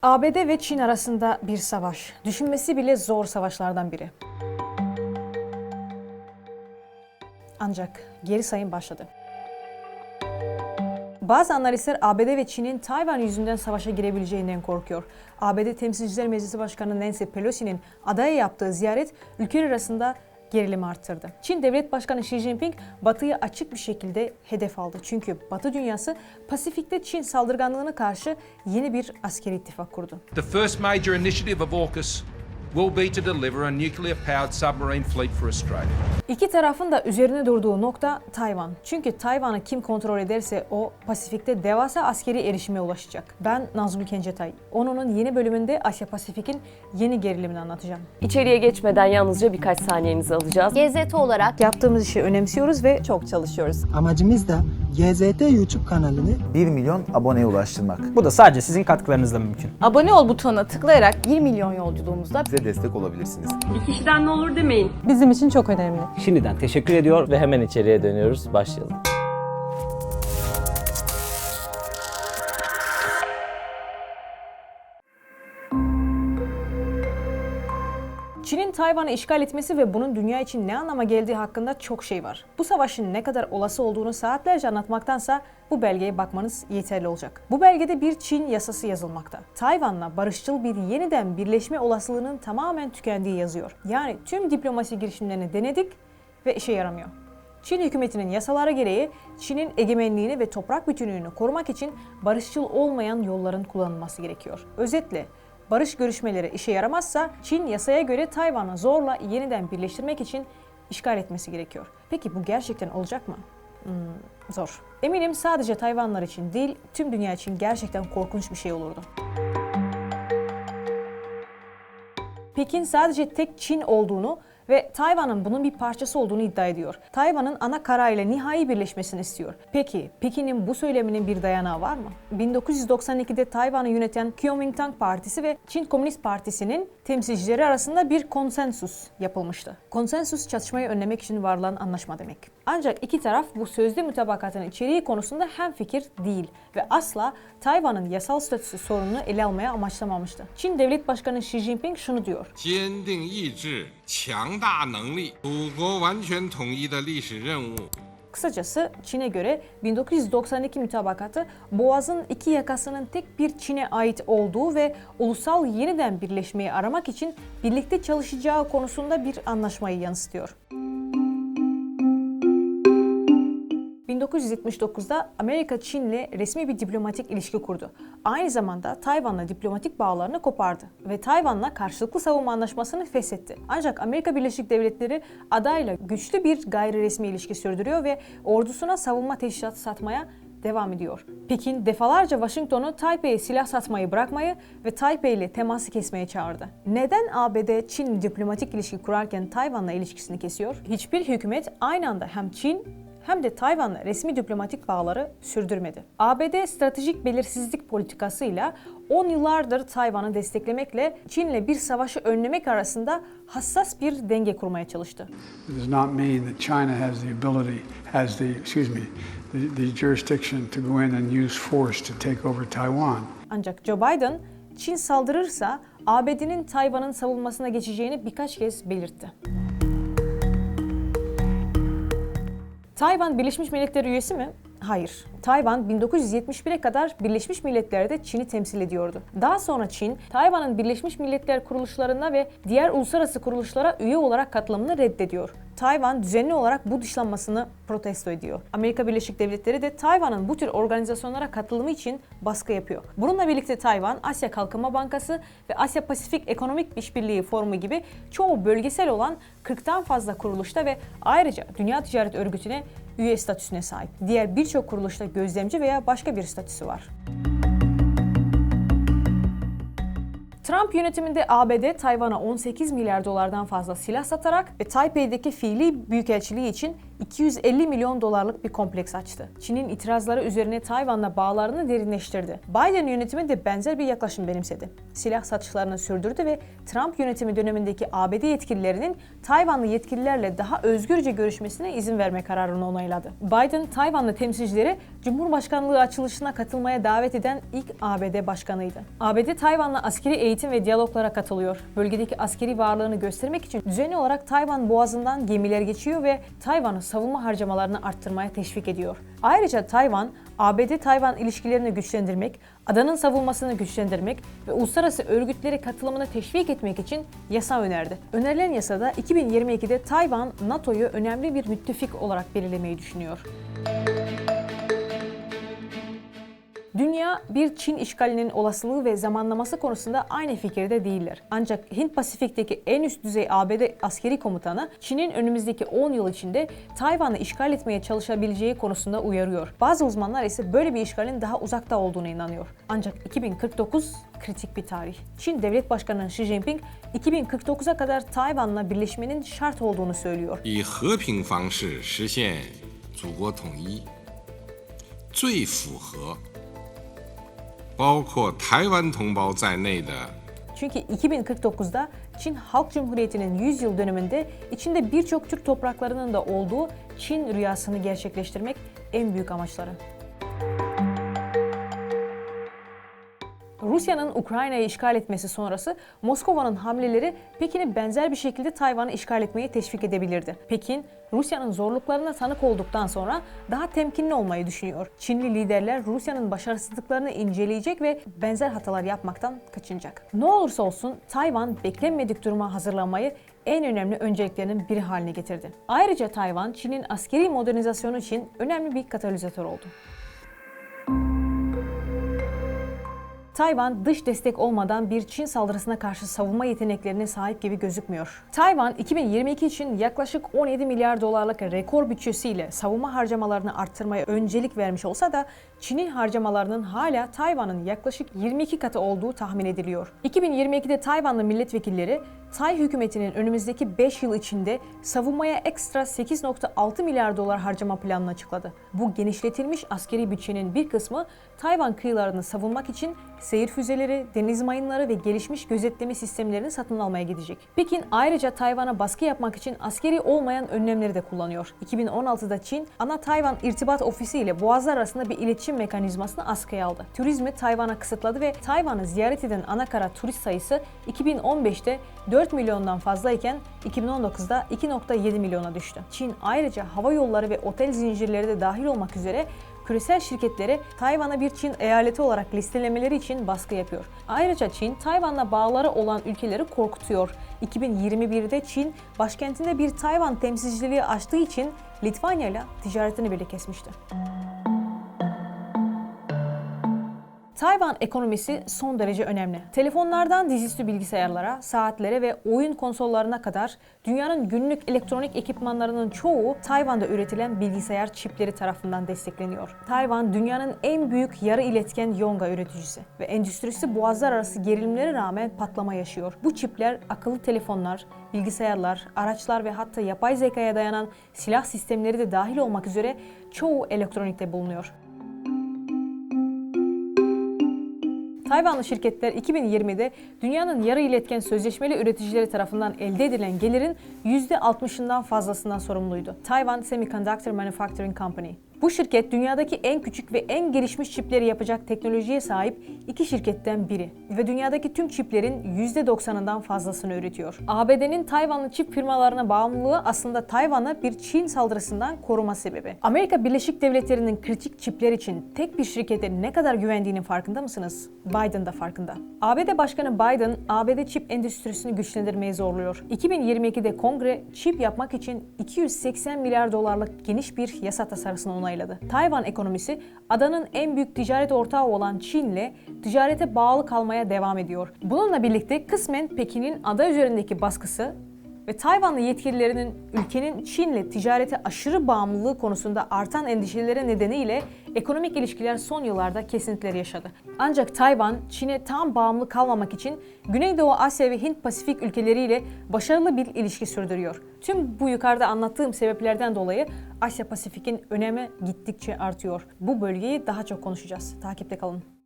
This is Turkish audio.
ABD ve Çin arasında bir savaş. Düşünmesi bile zor savaşlardan biri. Ancak geri sayım başladı. Bazı analistler ABD ve Çin'in Tayvan yüzünden savaşa girebileceğinden korkuyor. ABD Temsilciler Meclisi Başkanı Nancy Pelosi'nin adaya yaptığı ziyaret ülkeler arasında gerilimi arttırdı. Çin Devlet Başkanı Xi Jinping Batı'yı açık bir şekilde hedef aldı. Çünkü Batı dünyası Pasifik'te Çin saldırganlığına karşı yeni bir askeri ittifak kurdu. The first major initiative of AUKUS will be to deliver a nuclear-powered submarine fleet for Australia. İki tarafın da üzerine durduğu nokta Tayvan. Çünkü Tayvan'ı kim kontrol ederse o Pasifik'te devasa askeri erişime ulaşacak. Ben Nazgül Kencetay. Onun'un yeni bölümünde Asya Pasifik'in yeni gerilimini anlatacağım. İçeriye geçmeden yalnızca birkaç saniyenizi alacağız. GZT olarak Yaptığımız işi önemsiyoruz ve Çok çalışıyoruz. Amacımız da GZT YouTube kanalını 1 milyon aboneye ulaştırmak. Bu da sadece sizin katkılarınızla mümkün. abone ol butonuna tıklayarak 1 milyon yolculuğumuzda Bize destek olabilirsiniz. Bir kişiden ne olur demeyin. Bizim için çok önemli. Şimdiden teşekkür ediyor ve hemen içeriye dönüyoruz. Başlayalım. Çin'in Tayvan'ı işgal etmesi ve bunun dünya için ne anlama geldiği hakkında çok şey var. Bu savaşın ne kadar olası olduğunu saatlerce anlatmaktansa bu belgeye bakmanız yeterli olacak. Bu belgede bir Çin yasası yazılmakta. Tayvan'la barışçıl bir yeniden birleşme olasılığının tamamen tükendiği yazıyor. Yani tüm diplomasi girişimlerini denedik ve işe yaramıyor. Çin hükümetinin yasaları gereği Çin'in egemenliğini ve toprak bütünlüğünü korumak için barışçıl olmayan yolların kullanılması gerekiyor. Özetle barış görüşmeleri işe yaramazsa Çin yasaya göre Tayvan'ı zorla yeniden birleştirmek için işgal etmesi gerekiyor. Peki bu gerçekten olacak mı? Zor. Eminim sadece Tayvanlar için değil, tüm dünya için gerçekten korkunç bir şey olurdu. Pekin sadece tek Çin olduğunu ve Tayvan'ın bunun bir parçası olduğunu iddia ediyor. Tayvan'ın ana karayla nihai birleşmesini istiyor. Peki Pekin'in bu söyleminin bir dayanağı var mı? 1992'de Tayvan'ı yöneten Kuomintang Partisi ve Çin Komünist Partisi'nin temsilcileri arasında bir konsensus yapılmıştı. Konsensus çatışmayı önlemek için varılan anlaşma demek. Ancak iki taraf bu sözlü mutabakatın içeriği konusunda hemfikir değil ve asla Tayvan'ın yasal statüsü sorununu ele almaya amaçlamamıştı. Çin Devlet Başkanı Xi Jinping şunu diyor. 坚定意志、强大能力，祖国完全统一的历史任务。 Kısacası Çin'e göre 1992 mutabakatı Boğaz'ın iki yakasının tek bir Çin'e ait olduğu ve ulusal yeniden birleşmeyi aramak için birlikte çalışacağı konusunda bir anlaşmayı yansıtıyor. 1979'da Amerika Çin'le resmi bir diplomatik ilişki kurdu. Aynı zamanda Tayvan'la diplomatik bağlarını kopardı ve Tayvan'la karşılıklı savunma anlaşmasını feshetti. Ancak Amerika Birleşik Devletleri adayla güçlü bir gayri resmi ilişki sürdürüyor ve ordusuna savunma teçhizatı satmaya devam ediyor. Pekin defalarca Washington'u Taipei'ye silah satmayı bırakmayı ve Taipei ile teması kesmeye çağırdı. Neden ABD Çin diplomatik ilişki kurarken Tayvan'la ilişkisini kesiyor? Hiçbir hükümet aynı anda hem Çin hem de Tayvan'la resmi diplomatik bağları sürdürmedi. ABD stratejik belirsizlik politikasıyla 10 yıllardır Tayvan'ı desteklemekle Çin'le bir savaşı önlemek arasında hassas bir denge kurmaya çalıştı. It does not mean that China has the jurisdiction to go in and use force to take over Taiwan. Ancak Joe Biden, Çin saldırırsa ABD'nin Tayvan'ın savunmasına geçeceğini birkaç kez belirtti. Tayvan Birleşmiş Milletler üyesi mi? Hayır. Tayvan 1971'e kadar Birleşmiş Milletler'de Çin'i temsil ediyordu. Daha sonra Çin, Tayvan'ın Birleşmiş Milletler kuruluşlarına ve diğer uluslararası kuruluşlara üye olarak katılımını reddediyor. Tayvan düzenli olarak bu dışlanmasını protesto ediyor. Amerika Birleşik Devletleri de Tayvan'ın bu tür organizasyonlara katılımı için baskı yapıyor. Bununla birlikte Tayvan, Asya Kalkınma Bankası ve Asya Pasifik Ekonomik İşbirliği Forumu gibi çoğu bölgesel olan 40'tan fazla kuruluşta ve ayrıca Dünya Ticaret Örgütü'ne üye statüsüne sahip. Diğer birçok kuruluşta gözlemci veya başka bir statüsü var. Trump yönetiminde ABD, Tayvan'a 18 milyar dolardan fazla silah satarak ve Taipei'deki fiili büyükelçiliği için 250 milyon dolarlık bir kompleks açtı. Çin'in itirazları üzerine Tayvan'la bağlarını derinleştirdi. Biden yönetimi de benzer bir yaklaşım benimsedi. Silah satışlarını sürdürdü ve Trump yönetimi dönemindeki ABD yetkililerinin Tayvanlı yetkililerle daha özgürce görüşmesine izin verme kararını onayladı. Biden, Tayvanlı temsilcileri Cumhurbaşkanlığı açılışına katılmaya davet eden ilk ABD başkanıydı. ABD, Tayvan'la askeri eğitim ve diyaloglara katılıyor. Bölgedeki askeri varlığını göstermek için düzenli olarak Tayvan Boğazı'ndan gemiler geçiyor ve Tayvan'ın savunma harcamalarını arttırmaya teşvik ediyor. Ayrıca Tayvan, ABD-Tayvan ilişkilerini güçlendirmek, adanın savunmasını güçlendirmek ve uluslararası örgütlere katılımını teşvik etmek için yasa önerdi. Önerilen yasada 2022'de Tayvan, NATO'yu önemli bir müttefik olarak belirlemeyi düşünüyor. Dünya, bir Çin işgalinin olasılığı ve zamanlaması konusunda aynı fikirde değiller. Ancak Hint-Pasifik'teki en üst düzey ABD askeri komutanı, Çin'in önümüzdeki 10 yıl içinde Tayvan'ı işgal etmeye çalışabileceği konusunda uyarıyor. Bazı uzmanlar ise böyle bir işgalin daha uzakta olduğuna inanıyor. Ancak 2049 kritik bir tarih. Çin Devlet Başkanı Xi Jinping, 2049'a kadar Tayvan'la birleşmenin şart olduğunu söylüyor. 以和平方式实现祖国统一，最符合包括台湾同胞在内的 Çünkü 2049'da Çin Halk Cumhuriyeti'nin 100 yıl dönümünde içinde birçok Türk topraklarının da olduğu Çin rüyasını gerçekleştirmek en büyük amaçları. Rusya'nın Ukrayna'yı işgal etmesi sonrası Moskova'nın hamleleri Pekin'i benzer bir şekilde Tayvan'ı işgal etmeye teşvik edebilirdi. Pekin, Rusya'nın zorluklarına tanık olduktan sonra daha temkinli olmayı düşünüyor. Çinli liderler Rusya'nın başarısızlıklarını inceleyecek ve benzer hatalar yapmaktan kaçınacak. Ne olursa olsun Tayvan beklenmedik duruma hazırlanmayı en önemli önceliklerinin biri haline getirdi. Ayrıca Tayvan, Çin'in askeri modernizasyonu için önemli bir katalizatör oldu. Tayvan, dış destek olmadan bir Çin saldırısına karşı savunma yeteneklerine sahip gibi gözükmüyor. Tayvan, 2022 için yaklaşık 17 milyar dolarlık rekor bütçesiyle savunma harcamalarını arttırmaya öncelik vermiş olsa da Çin'in harcamalarının hala Tayvan'ın yaklaşık 22 katı olduğu tahmin ediliyor. 2022'de Tayvanlı milletvekilleri, Tay hükümetinin önümüzdeki 5 yıl içinde savunmaya ekstra 8.6 milyar dolar harcama planını açıkladı. Bu genişletilmiş askeri bütçenin bir kısmı Tayvan kıyılarını savunmak için seyir füzeleri, deniz mayınları ve gelişmiş gözetleme sistemlerini satın almaya gidecek. Pekin ayrıca Tayvan'a baskı yapmak için askeri olmayan önlemleri de kullanıyor. 2016'da Çin, ana Tayvan irtibat ofisi ile boğazlar arasında bir iletişim mekanizmasını askıya aldı. Turizmi Tayvan'a kısıtladı ve Tayvan'ı ziyaret eden anakara turist sayısı 2015'te 4 milyondan fazlayken 2019'da 2.7 milyona düştü. Çin ayrıca hava yolları ve otel zincirleri de dahil olmak üzere küresel şirketlere Tayvan'a bir Çin eyaleti olarak listelemeleri için baskı yapıyor. Ayrıca Çin, Tayvan'la bağları olan ülkeleri korkutuyor. 2021'de Çin, başkentinde bir Tayvan temsilciliği açtığı için Litvanya ile ticaretini bile kesmişti. Tayvan ekonomisi son derece önemli. Telefonlardan dizüstü bilgisayarlara, saatlere ve oyun konsollarına kadar dünyanın günlük elektronik ekipmanlarının çoğu Tayvan'da üretilen bilgisayar çipleri tarafından destekleniyor. Tayvan, dünyanın en büyük yarı iletken yonga üreticisi ve endüstrisi boğazlar arası gerilimlere rağmen patlama yaşıyor. Bu çipler akıllı telefonlar, bilgisayarlar, araçlar ve hatta yapay zekaya dayanan silah sistemleri de dahil olmak üzere çoğu elektronikte bulunuyor. Tayvanlı şirketler 2020'de dünyanın yarı iletken sözleşmeli üreticileri tarafından elde edilen gelirin %60'ından fazlasından sorumluydu. Taiwan Semiconductor Manufacturing Company. Bu şirket dünyadaki en küçük ve en gelişmiş çipleri yapacak teknolojiye sahip iki şirketten biri ve dünyadaki tüm çiplerin %90'ından fazlasını üretiyor. ABD'nin Tayvanlı çip firmalarına bağımlılığı aslında Tayvan'ı bir Çin saldırısından koruma sebebi. Amerika Birleşik Devletleri'nin kritik çipler için tek bir şirkete ne kadar güvendiğinin farkında mısınız? Biden da farkında. ABD Başkanı Biden, ABD çip endüstrisini güçlendirmeyi zorluyor. 2022'de Kongre, çip yapmak için 280 milyar dolarlık geniş bir yasa tasarısını onayladı. Tayvan ekonomisi, adanın en büyük ticaret ortağı olan Çin'le ticarete bağlı kalmaya devam ediyor. Bununla birlikte kısmen Pekin'in ada üzerindeki baskısı Ve Tayvanlı yetkililerinin ülkenin Çin'le ticarete aşırı bağımlılığı konusunda artan endişeleri nedeniyle ekonomik ilişkiler son yıllarda kesintiler yaşadı. Ancak Tayvan, Çin'e tam bağımlı kalmamak için Güneydoğu Asya ve Hint-Pasifik ülkeleriyle başarılı bir ilişki sürdürüyor. Tüm bu yukarıda anlattığım sebeplerden dolayı Asya-Pasifik'in önemi gittikçe artıyor. Bu bölgeyi daha çok konuşacağız. Takipte kalın.